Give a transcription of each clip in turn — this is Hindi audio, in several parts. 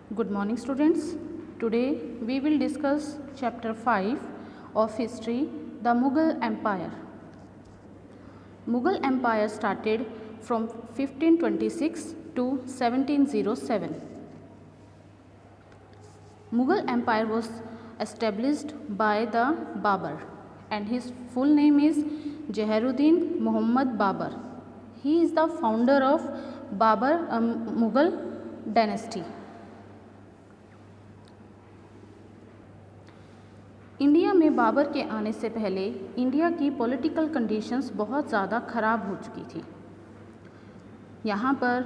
Good morning, students. Today we will discuss chapter 5 of history, the Mughal Empire. Mughal Empire started from 1526 to 1707. Mughal Empire was established by the Babur, and his full name is Jaharuddin Muhammad Babur. He is the founder of Mughal dynasty. India में बाबर के आने से पहले इंडिया की पॉलिटिकल कंडीशंस बहुत ज़्यादा ख़राब हो चुकी थी। यहाँ पर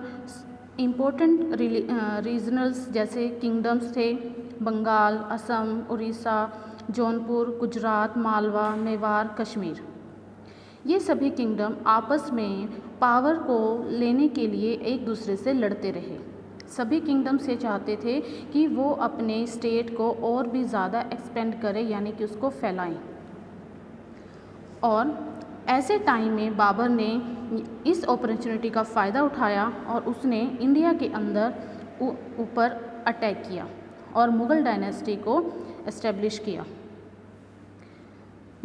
इम्पोर्टेंट रीजनल्स जैसे किंगडम्स थे बंगाल, असम, उड़ीसा, जौनपुर, गुजरात, मालवा, मेवाड़, कश्मीर। ये सभी किंगडम आपस में पावर को लेने के लिए एक दूसरे से लड़ते रहे। सभी किंगडम्स ये चाहते थे कि वो अपने स्टेट को और भी ज़्यादा एक्सपेंड करें, यानी कि उसको फैलाएं। और ऐसे टाइम में बाबर ने इस अपॉर्चुनिटी का फ़ायदा उठाया और उसने इंडिया के अंदर ऊपर अटैक किया और मुग़ल डायनेस्टी को एस्टेब्लिश किया।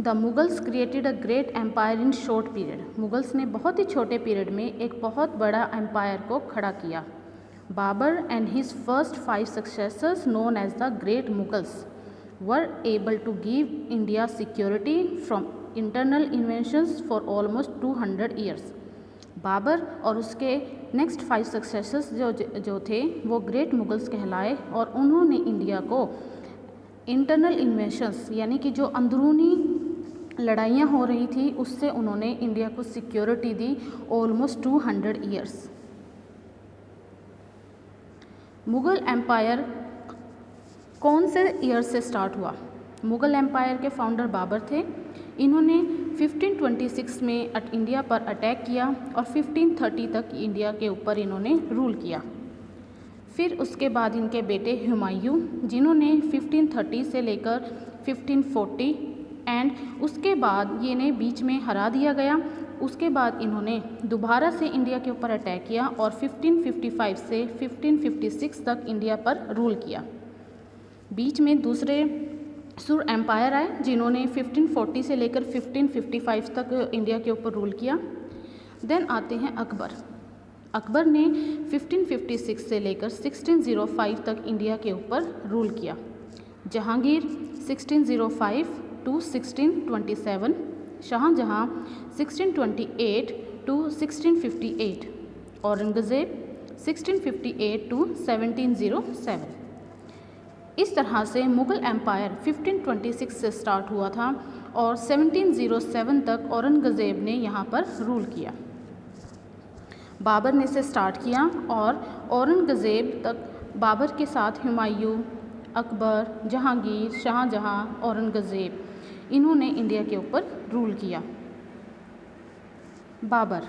The Mughals created a great empire in short period. Mughals ने बहुत ही छोटे पीरियड में एक बहुत बड़ा एम्पायर को खड़ा किया। Babur and his first 5 successors, known as the Great Mughals, were able to give India security from internal invasions for almost 200 years. Babar और उसके नेक्स्ट 5 सक्सेसर्स जो थे वो ग्रेट मुगल्स कहलाए और उन्होंने इंडिया को इंटरनल इन्वेशंस यानी कि जो अंदरूनी लड़ाइयाँ हो रही थी उससे उन्होंने इंडिया को सिक्योरिटी दी ऑलमोस्ट 200 ईयर्स। मुग़ल एम्पायर कौन से ईयर से स्टार्ट हुआ? मुग़ल एम्पायर के फाउंडर बाबर थे। इन्होंने 1526 में इंडिया पर अटैक किया और 1530 तक इंडिया के ऊपर इन्होंने रूल किया। फिर उसके बाद इनके बेटे हुमायूं, जिन्होंने 1530 से लेकर 1540 एंड उसके बाद ये ने बीच में हरा दिया गया। उसके बाद इन्होंने दोबारा से इंडिया के ऊपर अटैक किया और 1555 से 1556 तक इंडिया पर रूल किया। बीच में दूसरे सुर एम्पायर आए जिन्होंने 1540 से लेकर 1555 तक इंडिया के ऊपर रूल किया। देन आते हैं अकबर। अकबर ने 1556 से लेकर 1605 तक इंडिया के ऊपर रूल किया। Jahangir 1605 to 1627, Shahjahan 1628 to 1658, Aurangzeb 1658 to 1707। इस तरह से मुग़ल एम्पायर 1526 से स्टार्ट हुआ था और 1707 तक औरंगज़ेब ने यहाँ पर रूल किया। बाबर ने इसे स्टार्ट किया और औरंगज़ेब तक बाबर के साथ हुमायूं, अकबर, जहांगीर, शाहजहाँ, औरंगज़ेब इन्होंने इंडिया के ऊपर रूल किया। बाबर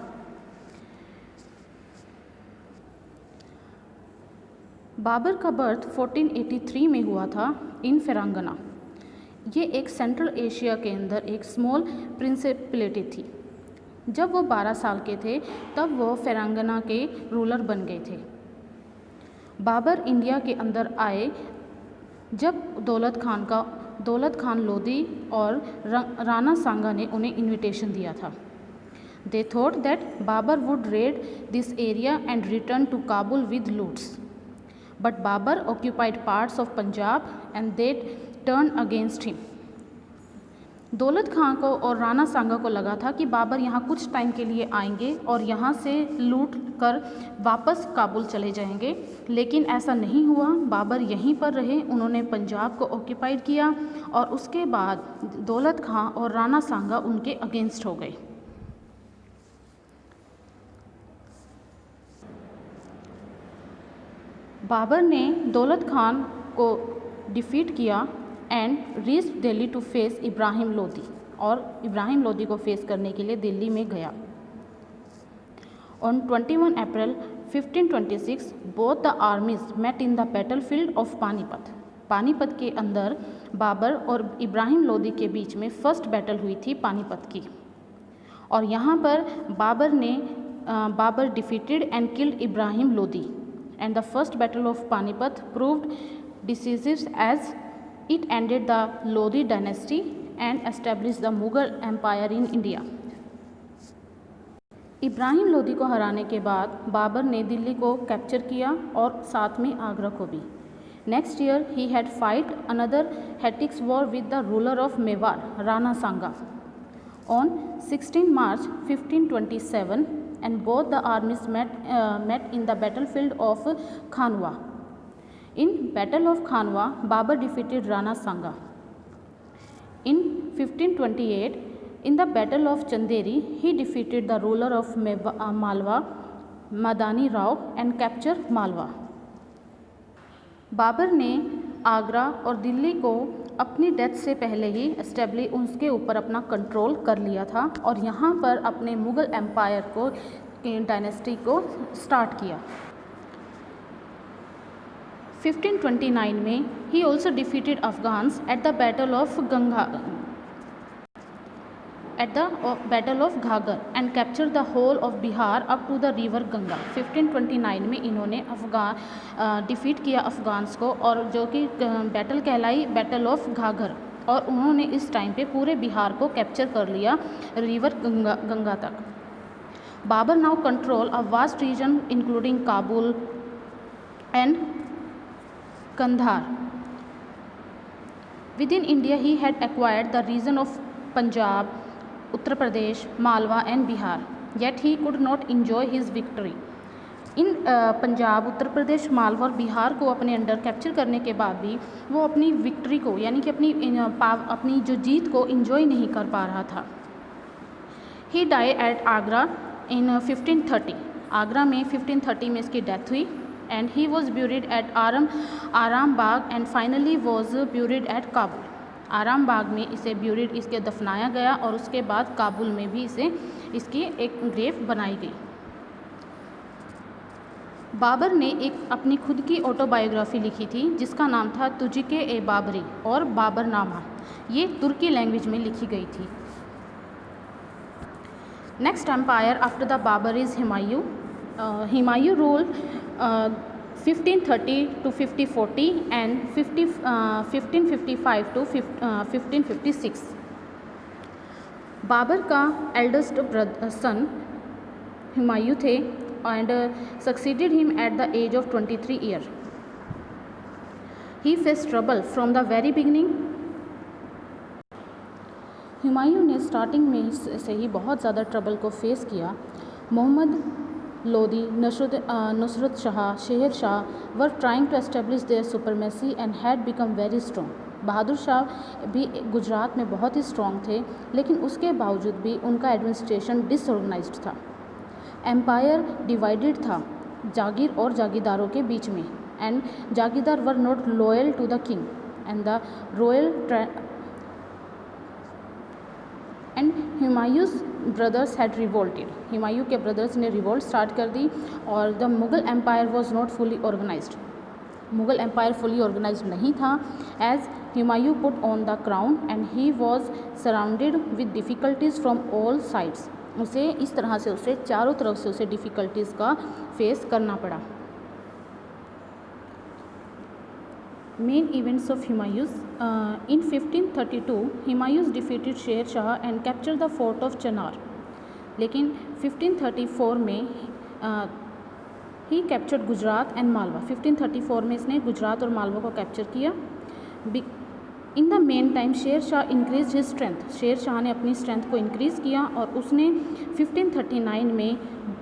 का बर्थ 1483 में हुआ था इन फेरंगना। ये एक सेंट्रल एशिया के अंदर एक स्मॉल प्रिंसिपलिटी थी। जब वो 12 साल के थे तब वो फेरंगना के रूलर बन गए थे। बाबर इंडिया के अंदर आए जब दौलत खान लोदी और राणा सांगा ने उन्हें इनविटेशन दिया था। They thought that Babur would raid this area and return to Kabul with loots. But Babur occupied parts of Punjab and they turned against him. दौलत खां को और राणा सांगा को लगा था कि बाबर यहाँ कुछ टाइम के लिए आएंगे और यहाँ से लूट कर वापस काबुल चले जाएंगे, लेकिन ऐसा नहीं हुआ। बाबर यहीं पर रहे, उन्होंने पंजाब को ऑक्यूपाइड किया और उसके बाद दौलत खां और राणा सांगा उनके अगेंस्ट हो गए। बाबर ने दौलत खान को डिफीट किया and reached Delhi to face Ibrahim Lodi, और इब्राहिम लोदी को फेस करने के लिए दिल्ली में गया। On 21 April 1526 both the armies met in the battlefield of Panipat. Panipat के अंदर बाबर और इब्राहिम लोदी के बीच में फर्स्ट बैटल हुई थी पानीपत की, और यहाँ पर Babur defeated and killed Ibrahim Lodi and the first battle of Panipat proved decisive as it ended the Lodi dynasty and established the Mughal Empire in India. Ibrahim Lodi को हराने के बाद बाबर ने दिल्ली को कैप्चर किया और साथ में आगरा को भी. Next year he had fight another हेटिक्स war with the ruler of Mewar Rana Sanga on 16 March 1527 and both the armies met in the battlefield of Khanwa. In Battle of Khanwa, Babur defeated Rana Sanga. In 1528, in the Battle of Chanderi, he defeated the ruler of Malwa, Madani Rao, and captured Malwa. Babur ने आगरा और दिल्ली को अपनी डेथ से पहले ही एस्टेब्लिश उसके ऊपर अपना कंट्रोल कर लिया था और यहाँ पर अपने मुग़ल एम्पायर को डायनेस्टी को स्टार्ट किया. 1529 में ही also defeated Afghans at the battle of Ghaghar and capture the whole of Bihar up to the river Ganga. 1529 में इन्होंने डिफीट किया अफ़गान्स को और जो कि बैटल कहलाई बैटल ऑफ घाघर, और उन्होंने इस टाइम पे पूरे बिहार को कैप्चर कर लिया रिवर गंगा तक. Babur now control a vast region including Kabul and Kandahar. Within India he had acquired the region of Punjab, Uttar Pradesh, Malwa and Bihar, yet he could not enjoy his victory. In Punjab, Uttar Pradesh, Malwa और बिहार को अपने अंडर कैप्चर करने के बाद भी वो अपनी विक्ट्री को यानी कि अपनी जो जीत को इंजॉय नहीं कर पा रहा था. He die at Agra in 1530. Agra में 1530 में इसकी डेथ हुई and he was buried at Aram Bagh and finally was buried at Kabul. Aram Bagh में इसे ब्यूरिड इसके दफनाया गया और उसके बाद काबुल में भी इसकी एक ग्रेव बनाई गई. बाबर ने एक अपनी खुद की ऑटोबायोग्राफी लिखी थी जिसका नाम था तुजिके ए बाबरी और बाबरनामा. ये तुर्की लैंग्वेज में लिखी गई थी. Next empire after the Babur is Humayun. Humayun ruled 1530 to 1540 and 1555 to 1556. Babur का एल्डेस्ट सन हुमायूं थे and succeeded him at the age of 23 years. He faced trouble from the very beginning. Humayun ने स्टार्टिंग में से ही बहुत ज़्यादा ट्रबल को फेस किया. Mohammad Lodi, Nusrat Shah, Sher Shah were trying to establish their supremacy and had become very strong. Bahadur Shah भी गुजरात में बहुत ही स्ट्रॉन्ग थे लेकिन उसके बावजूद भी उनका एडमिनिस्ट्रेशन डिसऑर्गेनाइज्ड था. एम्पायर डिवाइडेड था जागीर और जागीरदारों के बीच में and jagirdar were not loyal to the king and the royal and Humayun's brothers had revolted. Humayun के ब्रदर्स ने रिवोल्ट स्टार्ट कर दी और the Mughal empire was not fully organised. Mughal empire fully organised नहीं था as Humayun put on the crown and he was surrounded with difficulties from all sides. उसे इस तरह से उसे चारों तरफ से उसे डिफ़िकल्टीज़ का फेस करना पड़ा. Main events of Humayun's. In 1532 Humayun's defeated Sher Shah and capture the fort of Chunar. लेकिन 1534 में he captured Gujarat and Malwa. 1534 में इसने गुजरात और मालवा को कैप्चर किया. In the main time Sher Shah increase his strength. Sher Shah ने अपनी स्ट्रेंथ को इंक्रीज़ किया और उसने 1539 में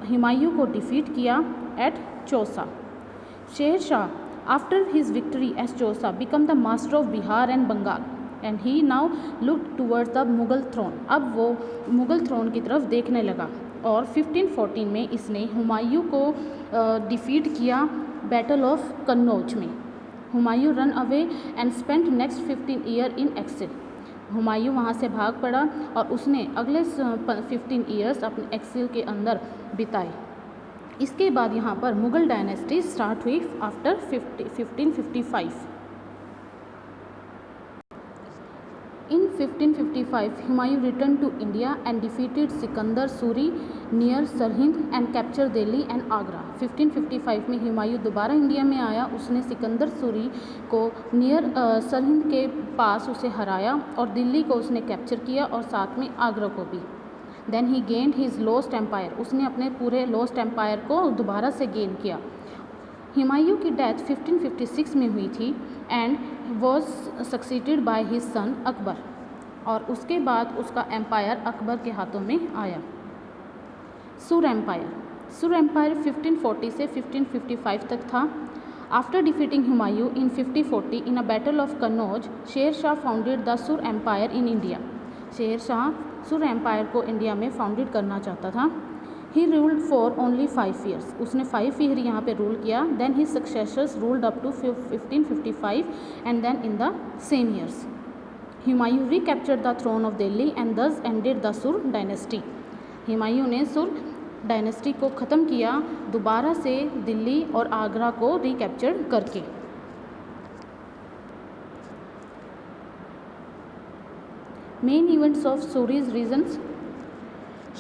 हुमायूं को डिफीट किया at Chausa. Sher Shah after his victory at Chausa become the master of Bihar and Bengal and he now looked towards the Mughal throne. अब वो मुग़ल थ्रोन की तरफ देखने लगा और 1514 में इसने हुमायूं को डिफीट किया बैटल ऑफ कन्नौज में. Humayun run away and spent next 15 year in exile. Humayun वहाँ से भाग पड़ा और उसने अगले 15 ईयर्स अपने एक्सिल के अंदर बिताए. इसके बाद यहाँ पर मुग़ल डायनेस्टी स्टार्ट हुई after 1555. In 1555, Humayun returned to India and defeated Sikandar Suri near Sarhind and captured Delhi and Agra. 1555 में हुमायूं दोबारा इंडिया में आया, उसने सिकंदर सूरी को नियर सरहिंद के पास उसे हराया और दिल्ली को उसने कैप्चर किया और साथ में आगरा को भी. Then he gained his lost empire, उसने अपने पूरे लॉस्ट एम्पायर को दोबारा से गेन किया. हुमायूं की डेथ 1556 में हुई थी and was succeeded by his son Akbar, और उसके बाद उसका एम्पायर अकबर के हाथों में आया. सुर एम्पायर 1540 से 1555 तक था. After defeating Humayun in 1540 in a battle of Kannauj, Sher Shah founded the सुर empire in India. Sher Shah सुर एम्पायर को इंडिया में फाउंडेड करना चाहता था. He ruled for only 5 years, उसने 5 ईयर यहाँ पे रूल किया. Then his successors ruled up to 1555 and then in the same years Humayun recaptured the throne of Delhi and thus ended the Sur dynasty. Humayun ने सुर डायनेस्टी को ख़त्म किया दोबारा से दिल्ली और आगरा को रिकैप्चर करके. Main events of Suris reigns.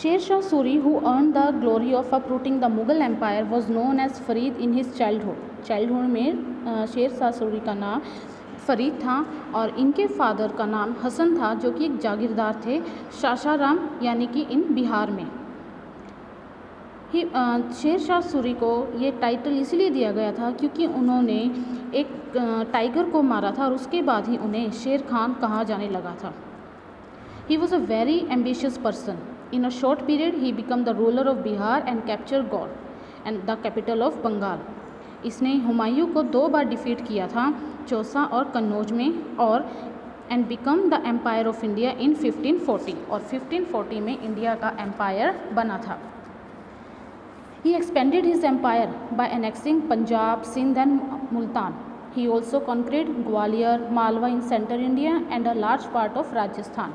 Sher Shah Suri, who earn the glory of uprooting the Mughal empire, was known as Farid in his childhood में शेर शाह सूरी का नाम फरीद था और इनके फादर का नाम हसन था, जो कि एक जागीरदार थे सासाराम यानी कि इन बिहार में. शेर शाह सूरी को ये टाइटल इसलिए दिया गया था क्योंकि उन्होंने एक टाइगर को मारा था और उसके बाद ही उन्हें शेर खान कहा जाने लगा था. He was a very ambitious person. In a short period he become the ruler of Bihar and capture Gaur and the capital of Bengal. इसने हुमायूं को 2 बार डिफीट किया था, चौसा और कन्नौज में, और and become the empire of India in 1540, और 1540 में इंडिया का एम्पायर बना था. He expanded his empire by annexing Punjab, Sindh and Multan. He also conquered Gwalior, Malwa in central India and a large part of Rajasthan.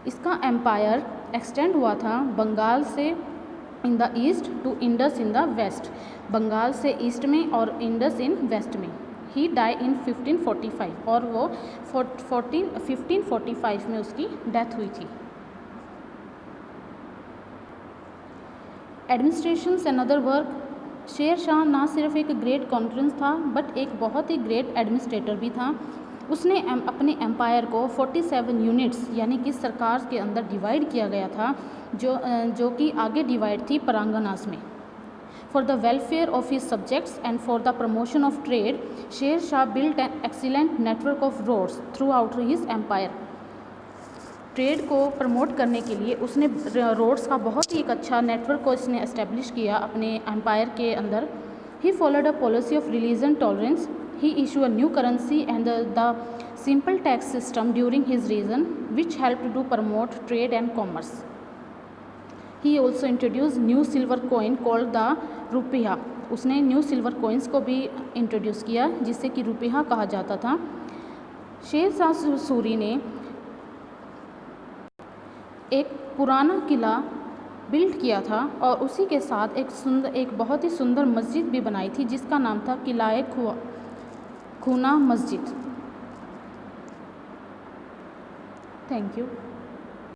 इसका एम्पायर एक्सटेंड हुआ था बंगाल से in the east to Indus in the west, Bengal से ईस्ट में और इंडस इन वेस्ट में. ही डाई इन 1545 और वो 1545 में उसकी डेथ हुई थी. Administration and other work. Sher Shah ना सिर्फ एक ग्रेट कॉन्फ्रेंस था बट एक बहुत ही ग्रेट एडमिनिस्ट्रेटर भी था. उसने अपने एम्पायर को 47 यूनिट्स यानी कि सरकार के अंदर डिवाइड किया गया था, जो कि आगे डिवाइड थी परांगनास में. For the welfare of his subjects and for the promotion of trade, Sher Shah built an excellent network of roads throughout his empire. Trade को प्रमोट करने के लिए उसने रोड्स का बहुत ही एक अच्छा नेटवर्क को इसने एस्टेब्लिश किया अपने एम्पायर के अंदर. He followed a policy of religion tolerance. He issue a new currency and the simple tax system during his region which help to promote trade and commerce. He also introduce new silver coin called the rupaya. उसने न्यू सिल्वर कॉइन्स को भी इंट्रोड्यूस किया जिससे कि रुपया कहा जाता था. शेर शाह सूरी ने एक पुराना किला बिल्ड किया था और उसी के साथ एक बहुत ही सुंदर मस्जिद भी बनाई थी जिसका नाम था किला-ए खूना मस्जिद. Thank you.